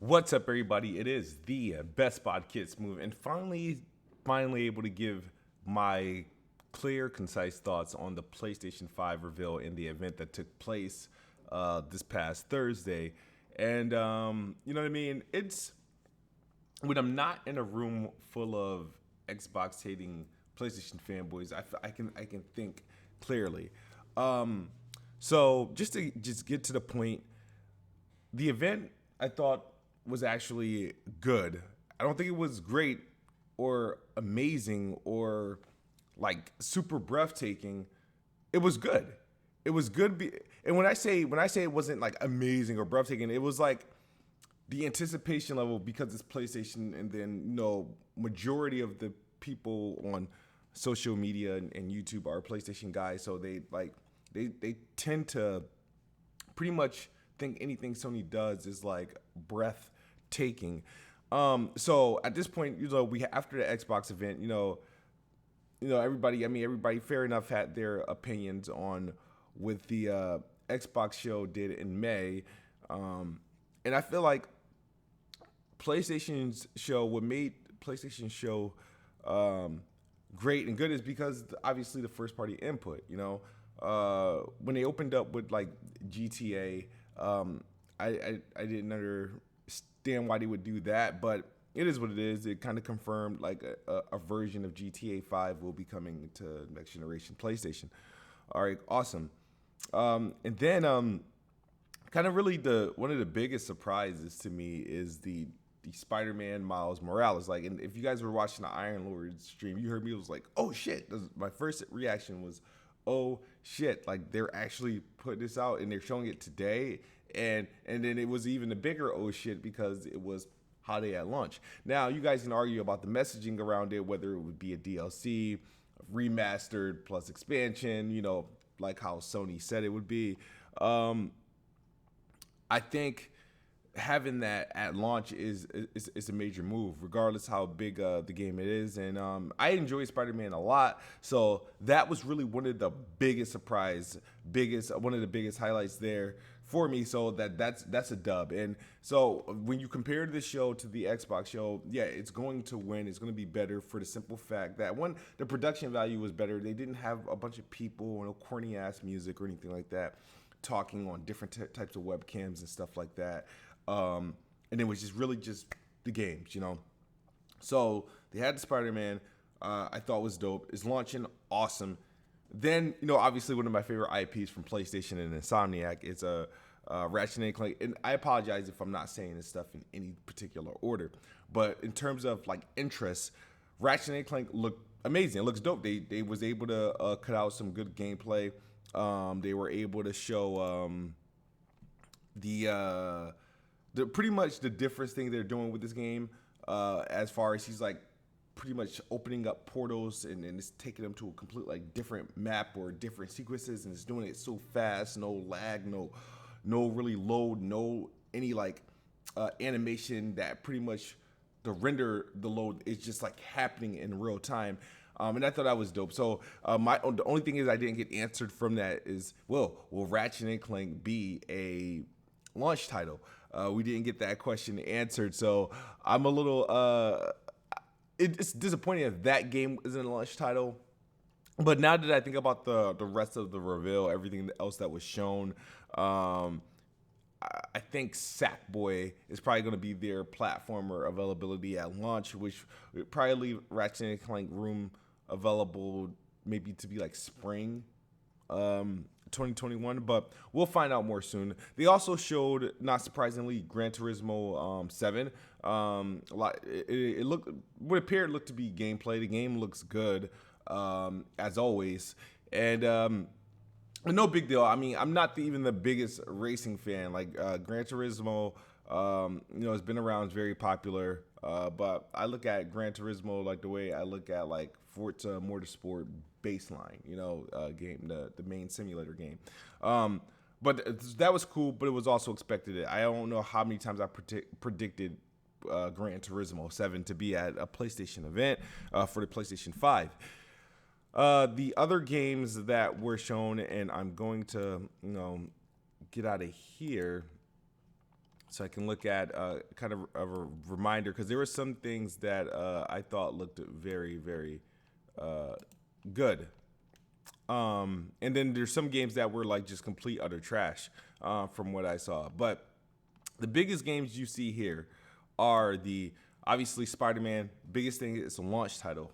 What's up, everybody? It is the Best Spot Kids move, and finally able to give my clear, concise thoughts on the PlayStation 5 reveal in the event that took place this past Thursday. And you know what I mean? It's when I'm not in a room full of Xbox hating PlayStation fanboys, I can think clearly. Um, so just get to the point, the event I thought was actually good. I don't think it was great or amazing or like super breathtaking. It was good. It was good. And when I say it wasn't like amazing or breathtaking, it was like the anticipation level because it's PlayStation, and then majority of the people on social media and YouTube are PlayStation guys, so they tend to pretty much think anything Sony does is like breathtaking. So at this point, we after the Xbox event, everybody. I mean, everybody. Fair enough, had their opinions on what the Xbox show did in May, and I feel like what made PlayStation show um, great and good is because obviously the first party input. When they opened up with like GTA, I didn't understand why they would do that, but it is what it is. It kind of confirmed like a version of GTA 5 will be coming to next generation PlayStation. All right, awesome. And then kind of really the one of the biggest surprises to me is the Spider-Man Miles Morales. Like, and if you guys were watching the Iron Lord stream, you heard me. It was like, oh shit. My first reaction was, oh shit. Like, they're actually putting this out and they're showing it today. And then it was even a bigger oh shit because it was holiday at launch. Now you guys can argue about the messaging around it, whether it would be a DLC, remastered plus expansion. Like how Sony said it would be. I think having that at launch is a major move, regardless how big the game it is. And I enjoy Spider-Man a lot, so that was really one of the biggest one of the biggest highlights there for me. So that's a dub. And so when you compare this show to the Xbox show, yeah, it's going to win. It's going to be better for the simple fact that one, the production value was better. They didn't have a bunch of people, no corny ass music or anything like that, talking on different types of webcams and stuff like that. And it was just really just the games. So they had the Spider-Man. I thought was dope. It's launching awesome. Then obviously one of my favorite IPs from PlayStation and Insomniac is Ratchet and Clank. And I apologize if I'm not saying this stuff in any particular order, but in terms of like interest, Ratchet and Clank looked amazing. It looks dope. They was able to cut out some good gameplay. They were able to show the pretty much the difference thing they're doing with this game, as far as he's like pretty much opening up portals and it's taking them to a complete like different map or different sequences, and it's doing it so fast, no lag, no really load, no any like animation, that pretty much the load is just like happening in real time. And I thought that was dope. So the only thing is I didn't get answered from that is, will Ratchet and Clank be a launch title? We didn't get that question answered, so I'm a little. It's disappointing if that game isn't a launch title. But now that I think about the rest of the reveal, everything else that was shown, I think Sackboy is probably going to be their platformer availability at launch, which would probably leave Ratchet and Clank room available maybe to be like spring 2021, but we'll find out more soon. They also showed, not surprisingly, Gran Turismo 7. It looked, what appeared looked to be gameplay. The game looks good, as always, and no big deal. I mean, I'm not even the biggest racing fan. Like Gran Turismo, has been around, it's very popular. But I look at Gran Turismo like the way I look at like Forza Motorsport Baseline, game, the main simulator game. But that was cool, but it was also expected. I don't know how many times I predicted Gran Turismo 7 to be at a PlayStation event for the PlayStation 5. The other games that were shown, and I'm going to, get out of here. so I can look at kind of a reminder, because there were some things that I thought looked very, very uh, good. And then there's some games that were like just complete utter trash from what I saw. But the biggest games you see here are the obviously Spider-Man. Biggest thing is a launch title.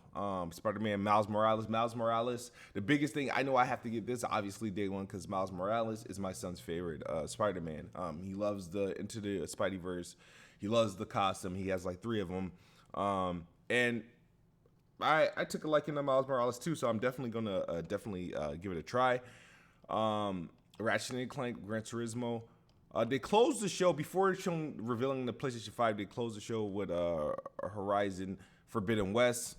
Spider-Man Miles Morales. Miles Morales. The biggest thing I know I have to get this obviously day one because Miles Morales is my son's favorite Spider-Man. He loves the Into the Spideyverse. He loves the costume. He has like 3 of them. And I took a liking to Miles Morales too, so I'm definitely gonna give it a try. Ratchet and Clank, Gran Turismo. They closed the show before revealing the PlayStation 5. They closed the show with Horizon Forbidden West,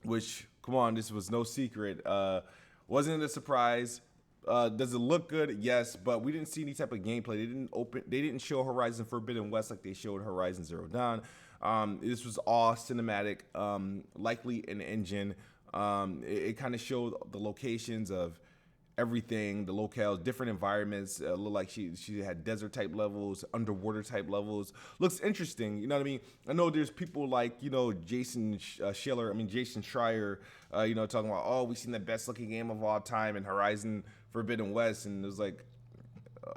which, come on, this was no secret. Wasn't a surprise. Does it look good? Yes, but we didn't see any type of gameplay. They didn't show Horizon Forbidden West like they showed Horizon Zero Dawn. This was all cinematic, likely an engine. It kind of showed the locations of everything, the locales, different environments. Looked like she had desert type levels, underwater type levels. Looks interesting. You know what I mean? I know there's people like Jason Schreier. Talking about, oh, we seen the best looking game of all time in Horizon Forbidden West, and it was like,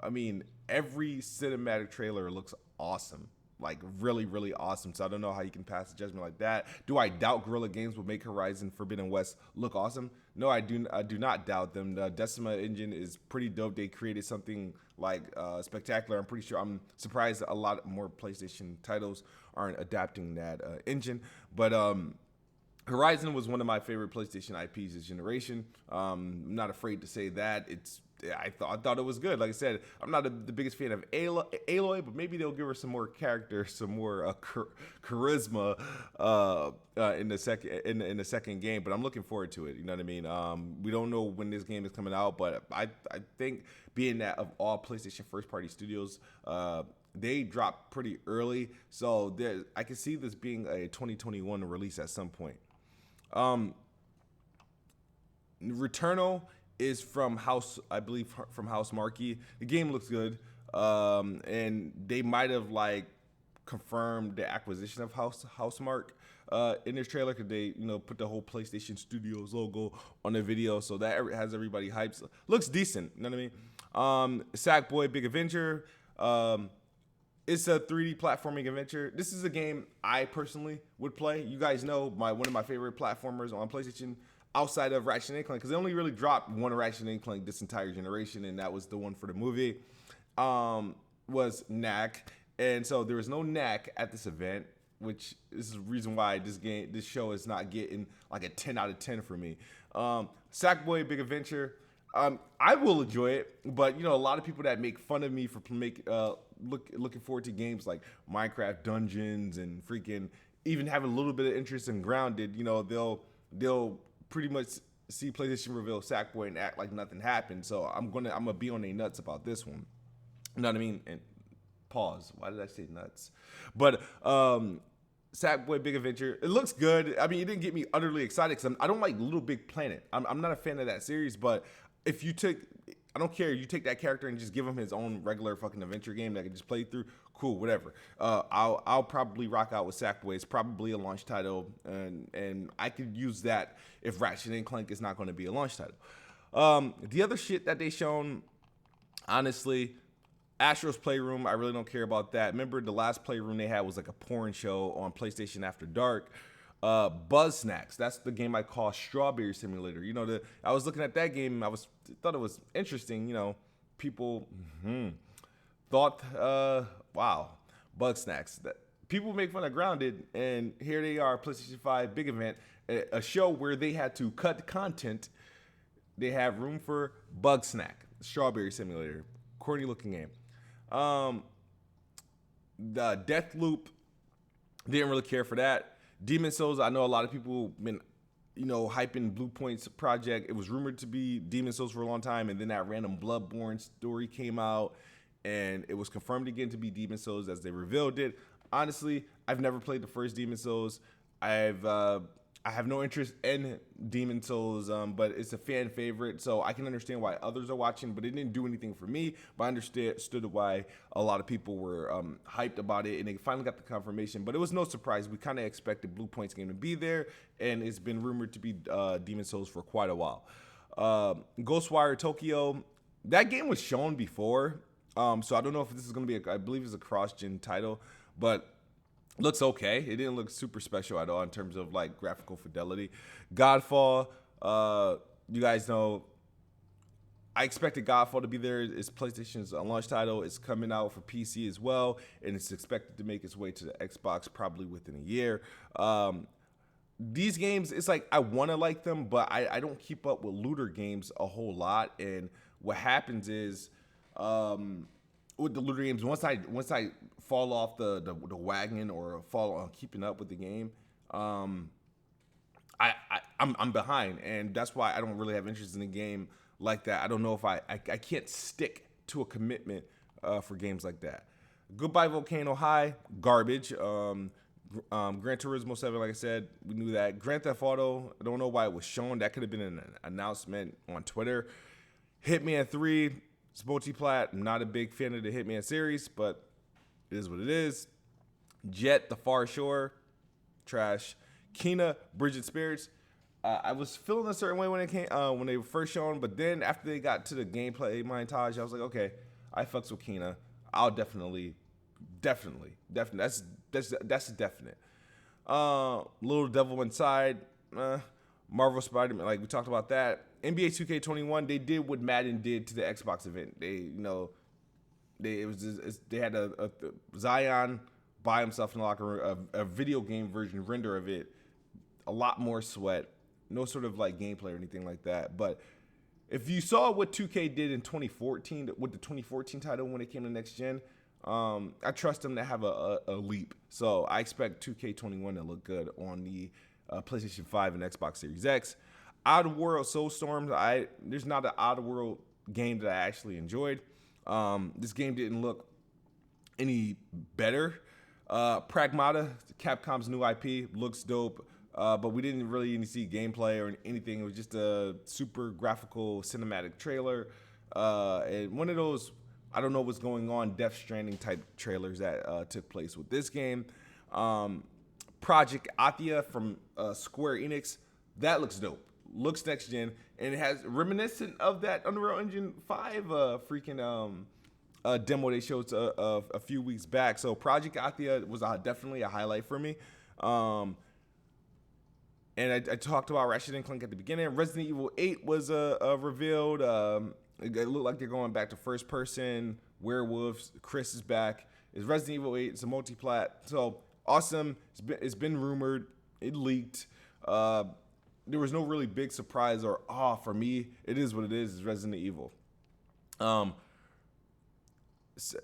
I mean, every cinematic trailer looks awesome. Like really, really awesome. So I don't know how you can pass a judgment like that. Do I doubt Guerrilla Games will make Horizon Forbidden West look awesome? No, I do not doubt them. The Decima engine is pretty dope. They created something like spectacular. I'm surprised a lot more PlayStation titles aren't adapting that engine. But Horizon was one of my favorite PlayStation IPs this generation. I'm not afraid to say that. I thought it was good. Like I said, I'm not the biggest fan of Aloy, but maybe they'll give her some more character, some more charisma in the second game. But I'm looking forward to it. You know what I mean? We don't know when this game is coming out, but I think being that of all PlayStation first party studios, they dropped pretty early, so I can see this being a 2021 release at some point. Returnal is from House, I believe, from House Marquee. The game looks good, and they might have like confirmed the acquisition of Housemarque in this trailer, because they put the whole PlayStation Studios logo on the video, so that has everybody hyped. Looks decent, you know what I mean? Sackboy Big Adventure. It's a 3D platforming adventure. This is a game I personally would play. You guys know one of my favorite platformers on PlayStation outside of Ratchet and Clank, because they only really dropped one Ratchet and Clank this entire generation, and that was the one for the movie, was Knack. And so there was no Knack at this event, which is the reason why this show is not getting like a 10 out of 10 for me. Sackboy Big Adventure, I will enjoy it, but a lot of people that make fun of me for looking forward to games like Minecraft Dungeons and freaking even having a little bit of interest in Grounded, they'll pretty much see PlayStation reveal Sackboy and act like nothing happened. So I'm gonna be on their nuts about this one. You know what I mean? And pause. Why did I say nuts? But Sackboy Big Adventure, it looks good. I mean, it didn't get me utterly excited because I don't like Little Big Planet. I'm not a fan of that series, but if you I don't care, you take that character and just give him his own regular fucking adventure game that I can just play through, cool, whatever. I'll probably rock out with Sackboy. It's probably a launch title, and I could use that if Ratchet and Clank is not going to be a launch title. The other shit that they shown, honestly, Astro's Playroom, I really don't care about that. Remember the last Playroom they had was like a porn show on PlayStation After Dark. Buzz Snacks, that's the game I call Strawberry Simulator. I was looking at that game, thought it was interesting. People thought, wow, Bug Snacks. People make fun of Grounded, and here they are, PlayStation 5 big event, a show where they had to cut content. They have room for Bug Snack, Strawberry Simulator, corny looking game. The Deathloop, didn't really care for that. Demon Souls, I know a lot of people been, hyping Blue Point's project. It was rumored to be Demon Souls for a long time, and then that random Bloodborne story came out, and it was confirmed again to be Demon Souls as they revealed it. Honestly, I've never played the first Demon Souls. I I have no interest in Demon Souls, but it's a fan favorite, so I can understand why others are watching, but it didn't do anything for me. But I understood why a lot of people were hyped about it, and they finally got the confirmation. But it was no surprise. We kind of expected Blue Point's game to be there, and it's been rumored to be Demon Souls for quite a while. Ghostwire Tokyo, that game was shown before, so I don't know if this is going to be, I believe it's a cross-gen title, but looks okay. It didn't look super special at all in terms of like graphical fidelity. Godfall, you guys know, I expected Godfall to be there. It's PlayStation's launch title. It's coming out for PC as well, and it's expected to make its way to the Xbox probably within a year. These games, it's like I want to like them, but I don't keep up with looter games a whole lot. And what happens is, with the looter games, once I fall off the wagon or fall on keeping up with the game, I'm behind, and that's why I don't really have interest in a game like that. I don't know if I can't stick to a commitment for games like that. Goodbye Volcano High, garbage. Gran Turismo 7, like I said, we knew that. Grand Theft Auto, I don't know why it was shown. That could have been an announcement on Twitter. Hitman 3, it's multi-plat. I'm not a big fan of the Hitman series, but it is what it is. Jet, The Far Shore, trash. Kena, Bridget Spirits. I was feeling a certain way when it came when they were first shown, but then after they got to the gameplay montage, I was like, okay, I fucks with Kena. I'll definitely. That's a definite. Little Devil Inside, Marvel Spider-Man, like we talked about that. NBA 2K21, they did what Madden did to the Xbox event. They had a Zion by himself in the locker room, a video game version render of it, a lot more sweat, no sort of like gameplay or anything like that. But if you saw what 2K did in 2014 with the 2014 title when it came to next gen, I trust them to have a leap. So I expect 2K21 to look good on the PlayStation 5 and Xbox Series X. Outer World Soulstorm, there's not an Outer World game that I actually enjoyed. This game didn't look any better. Pragmata, Capcom's new IP, looks dope, but we didn't really even see gameplay or anything. It was just a super graphical cinematic trailer, and one of those, I don't know what's going on, Death Stranding type trailers that took place with this game. Project Athia from Square Enix, that looks dope. Looks next gen, and it has reminiscent of that Unreal Engine 5 demo they showed a few weeks back. So Project Athia was definitely a highlight for me. And I talked about Ratchet and Clank at the beginning. Resident Evil 8 was revealed. It looked like they're going back to first person werewolves. Chris is back. It's Resident Evil 8. It's a multi-plat. So awesome. It's been rumored. It leaked. There was no really big surprise or for me. It is what it is. It's Resident Evil. And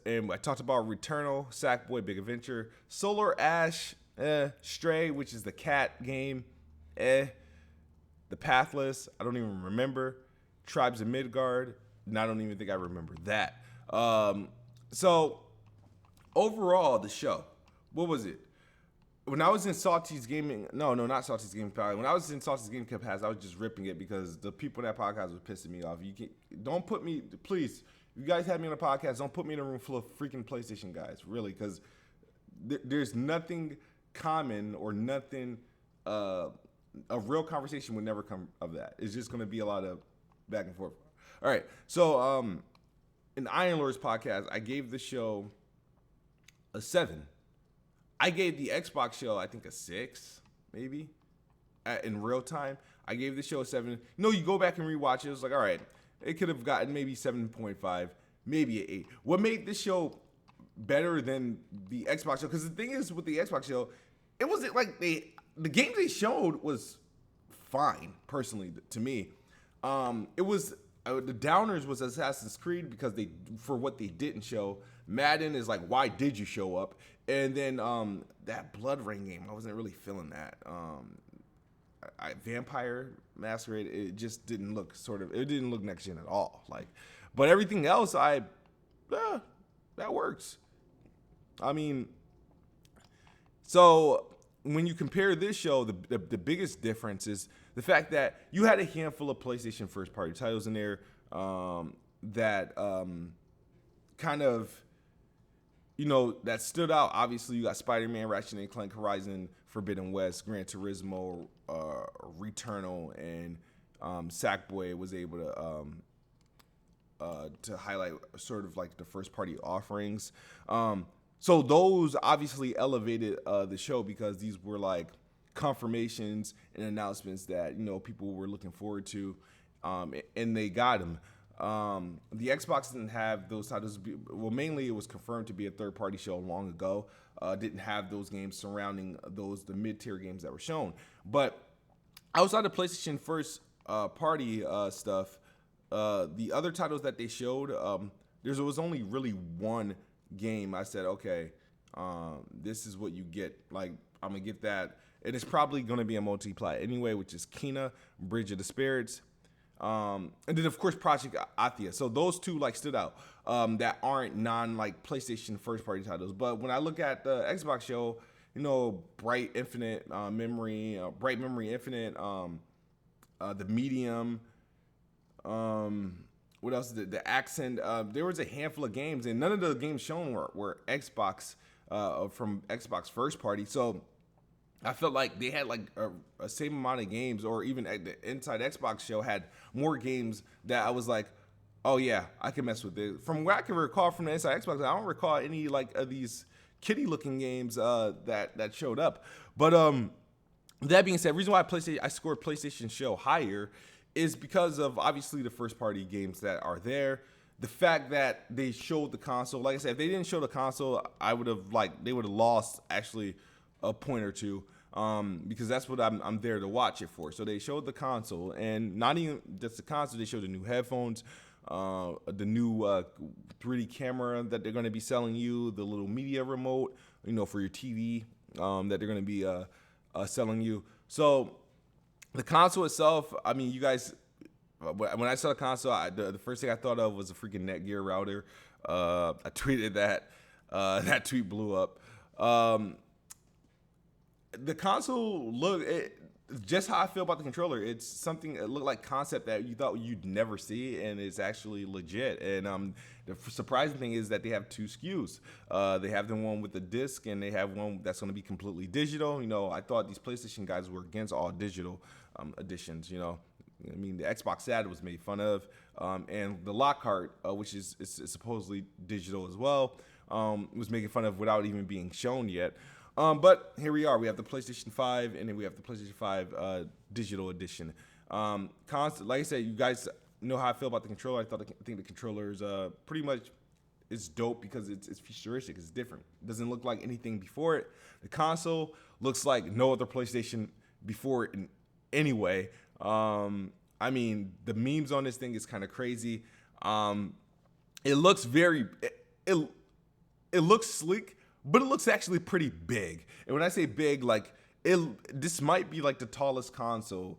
I talked about Returnal, Sackboy, Big Adventure, Solar Ash, Stray, which is the cat game, The Pathless, I don't even remember. Tribes of Midgard, and I don't even think I remember that. So overall, the show, what was it? When I was in Salty's Gaming, no, not Salty's Gaming Podcast. When I was in Salty's Gaming Podcast, I was just ripping it because the people in that podcast was pissing me off. Don't put me, please. If you guys have me on a podcast, don't put me in a room full of freaking PlayStation guys, really, because there's nothing common or nothing. A real conversation would never come of that. It's just going to be a lot of back and forth. All right, so in Iron Lords podcast, I gave the show a 7. I gave the Xbox show, I think, a 6, maybe, in real time. I gave the show a 7. No, you go back and rewatch it. It was like, all right, it could have gotten maybe 7.5, maybe an 8. What made this show better than the Xbox show? Because the thing is, with the Xbox show, it wasn't like the games they showed was fine, personally, to me. It was the downers was Assassin's Creed because for what they didn't show. Madden is like, why did you show up? And then that Blood Rain game, I wasn't really feeling that. Vampire Masquerade, it just didn't look it didn't look next gen at all. But everything else, that works. I mean, so when you compare this show, the biggest difference is the fact that you had a handful of PlayStation first party titles in there that kind of, that stood out. Obviously, you got Spider-Man, Ratchet and Clank, Horizon, Forbidden West, Gran Turismo, Returnal, and Sackboy was able to highlight sort of like the first party offerings. So those obviously elevated the show because these were like confirmations and announcements that people were looking forward to, and they got them. The Xbox didn't have those titles. Well, mainly it was confirmed to be a third-party show long ago. Didn't have those games surrounding the mid-tier games that were shown. But outside of PlayStation first party stuff, the other titles that they showed, there was only really one game. I said, okay, this is what you get. Like, I'm gonna get that, and it's probably gonna be a multi-plat anyway, which is Kena, Bridge of the Spirits. And then of course Project Athia. So those two like stood out that aren't like PlayStation first party titles. But when I look at the Xbox show, Bright Memory Infinite, the Medium, what else? The Accent. There was a handful of games, and none of the games shown were Xbox from Xbox first party. So I felt like they had like a same amount of games, or even at the Inside Xbox show had more games that I was like, oh yeah, I can mess with it. From what I can recall from the Inside Xbox, I don't recall any like of these kitty looking games that showed up. But that being said, reason why I scored PlayStation show higher is because of obviously the first party games that are there. The fact that they showed the console, like I said, if they didn't show the console, they would have lost actually a point or two, because that's what I'm there to watch it for. So they showed the console, and not even just the console, they showed the new headphones, the new 3D camera that they're going to be selling you, the little media remote, for your TV that they're going to be selling you. So the console itself, I mean, you guys, when I saw the console, the first thing I thought of was a freaking Netgear router. I tweeted that. That tweet blew up. The console just how I feel about the controller. It's something that looked like concept that you thought you'd never see, and it's actually legit. And the surprising thing is that they have two SKUs. They have the one with the disc, and they have one that's going to be completely digital. I thought these PlayStation guys were against all digital editions. I mean, the Xbox SAD was made fun of, and the Lockhart, which is supposedly digital as well, was making fun of without even being shown yet. But here we are. We have the PlayStation 5, and then we have the PlayStation 5 digital edition. Like I said, you guys know how I feel about the controller. I think the controller is pretty much it's dope because it's futuristic. It's different. It doesn't look like anything before it. The console looks like no other PlayStation before it in any way. I mean, the memes on this thing is kind of crazy. It looks it looks sleek, but it looks actually pretty big. And when I say big, like this might be like the tallest console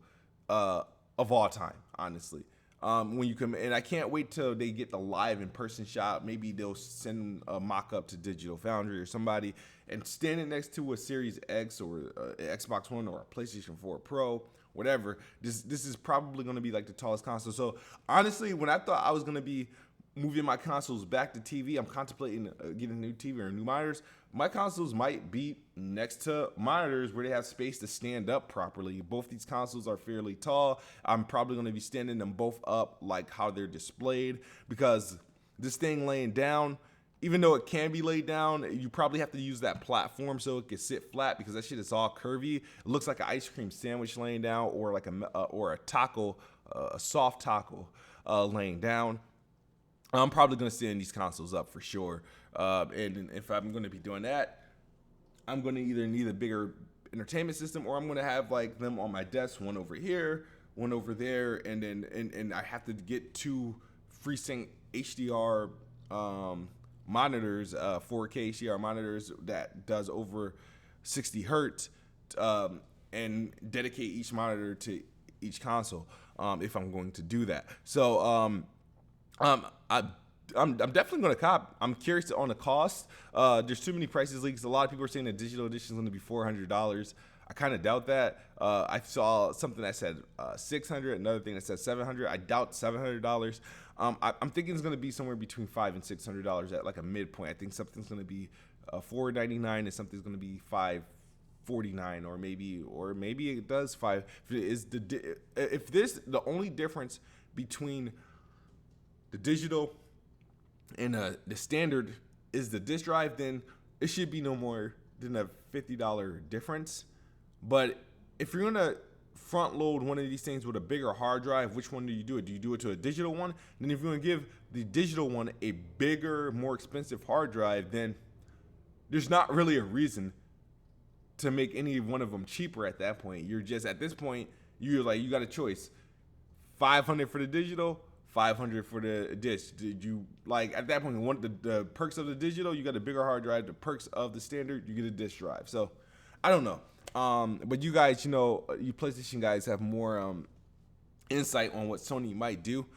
of all time, honestly. When you come, and I can't wait till they get the live in-person shot. Maybe they'll send a mock-up to Digital Foundry or somebody and stand it next to a Series X or an Xbox One or a PlayStation 4 Pro, whatever. This is probably going to be like the tallest console. So honestly, when I thought I was going to be moving my consoles back to TV, I'm contemplating getting a new TV or new monitors. My consoles might be next to monitors where they have space to stand up properly. Both these consoles are fairly tall. I'm probably going to be standing them both up like how they're displayed, because this thing laying down, even though it can be laid down, you probably have to use that platform so it can sit flat, because that shit is all curvy. It looks like an ice cream sandwich laying down, or like a taco, a soft taco laying down. I'm probably going to stand these consoles up for sure. And if I'm going to be doing that, I'm going to either need a bigger entertainment system, or I'm going to have like them on my desk, one over here, one over there, and then and I have to get two FreeSync HDR monitors, 4K HDR monitors that does over 60 hertz, and dedicate each monitor to each console if I'm going to do that. So I'm definitely going to cop. I'm curious on the cost. There's too many prices leaks. A lot of people are saying the digital edition is going to be $400. I kind of doubt that. I saw something that said 600, another thing that said 700. I doubt $700. I'm thinking it's going to be somewhere between $500 and $600 at like a midpoint. I think something's going to be $499 and something's going to be $549, or maybe it does five. If this the only difference between the digital and the standard is the disk drive, then it should be no more than a $50 difference. But if you're gonna front load one of these things with a bigger hard drive, which one do you do it? Do you do it to a digital one? And then if you're gonna give the digital one a bigger, more expensive hard drive, then there's not really a reason to make any one of them cheaper at that point. You're just at this point, you got a choice: $500 for the digital, $500 for the disc. Did you at that point want the perks of the digital? You got a bigger hard drive. The perks of the standard, you get a disc drive. So I don't know. But you guys, you PlayStation guys have more insight on what Sony might do.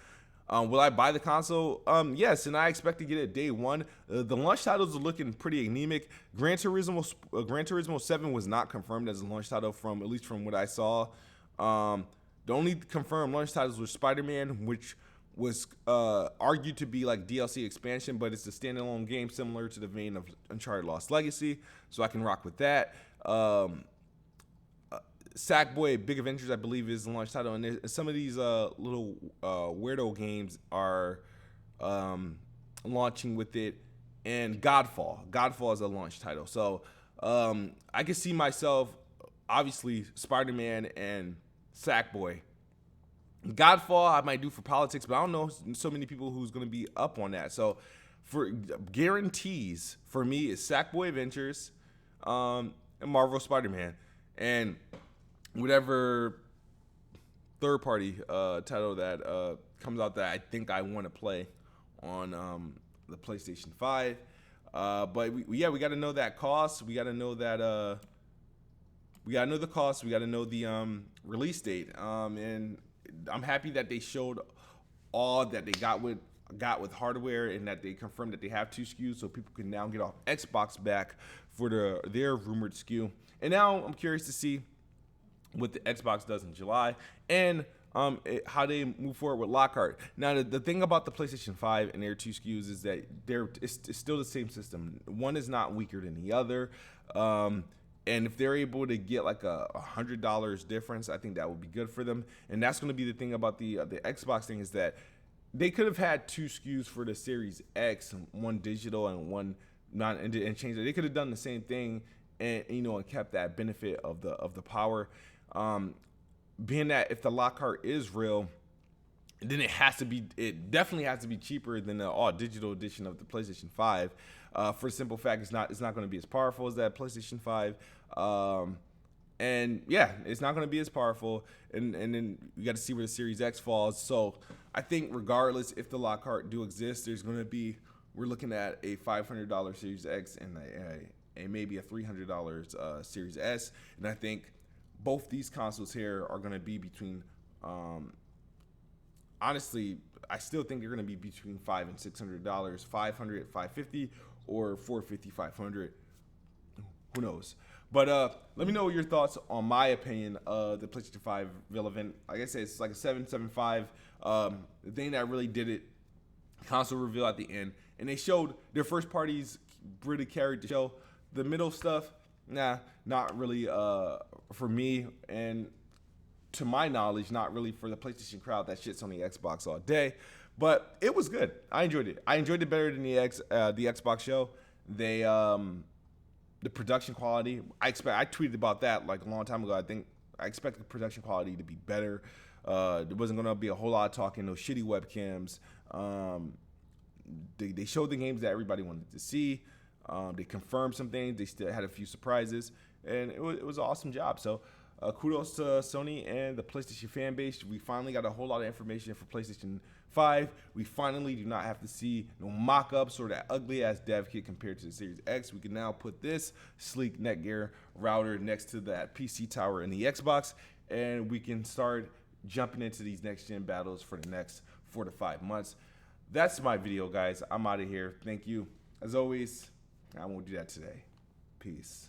Will I buy the console? Yes, and I expect to get it day one. The launch titles are looking pretty anemic. Gran Turismo 7 was not confirmed as a launch title at least from what I saw. The only confirmed launch titles were Spider-Man, which was argued to be like DLC expansion, but it's a standalone game similar to the vein of Uncharted Lost Legacy, so I can rock with that. Sackboy Big Adventures, I believe, is the launch title, and some of these little weirdo games are launching with it. And Godfall is a launch title, so I can see myself, obviously, Spider-Man and Sackboy. Godfall I might do for politics, but I don't know so many people who's going to be up on that. So for guarantees, for me, is Sackboy Adventures, and Marvel Spider-Man, and whatever third-party title that comes out that I think I want to play on the PlayStation 5. But we got to know that cost. We got to know that we got to know the cost. We got to know the release date. And I'm happy that they showed all that they got with hardware, and that they confirmed that they have 2 SKUs, so people can now get off Xbox back for their rumored SKU. And now I'm curious to see what the Xbox does in July, and how they move forward with Lockhart. Now, the thing about the PlayStation 5 and their 2 SKUs is that it's still the same system. One is not weaker than the other. And if they're able to get like a $100 difference, I think that would be good for them. And that's going to be the thing about the Xbox thing, is that they could have had 2 SKUs for the Series X, one digital and one not, and changed it. They could have done the same thing, and and kept that benefit of the power. Being that if the Lockhart is real, then it definitely has to be cheaper than the all digital edition of the PlayStation 5. For the simple fact, it's not going to be as powerful as that PlayStation 5. And yeah, it's not going to be as powerful. And then you got to see where the Series X falls. So I think regardless if the Lockhart do exist, we're looking at a $500 Series X and a maybe a $300 Series S. And I think both these consoles here are going to be between, honestly, I still think they're going to be between $500 and $600, $500, $550, or $450, $500. Who knows? But let me know your thoughts on my opinion of the PlayStation 5 reveal event. Like I said, it's like a 7.75. The thing that really did it, console reveal at the end, and they showed their first parties really carried the show. The middle stuff, not really for me, and to my knowledge, not really for the PlayStation crowd that shits on the Xbox all day. But it was good. I enjoyed it. I enjoyed it better than the Xbox show. The production quality, I tweeted about that like a long time ago. I expect the production quality to be better. There wasn't going to be a whole lot of talking, no shitty webcams. They showed the games that everybody wanted to see. They confirmed some things. They still had a few surprises, and it was an awesome job. So kudos to Sony and the PlayStation fan base. We finally got a whole lot of information for PlayStation 5. We finally do not have to see no mock-ups or that ugly-ass dev kit compared to the Series X. We can now put this sleek Netgear router next to that PC tower in the Xbox, and we can start jumping into these next-gen battles for the next 4 to 5 months. That's my video, guys. I'm out of here. Thank you. As always, I won't do that today. Peace.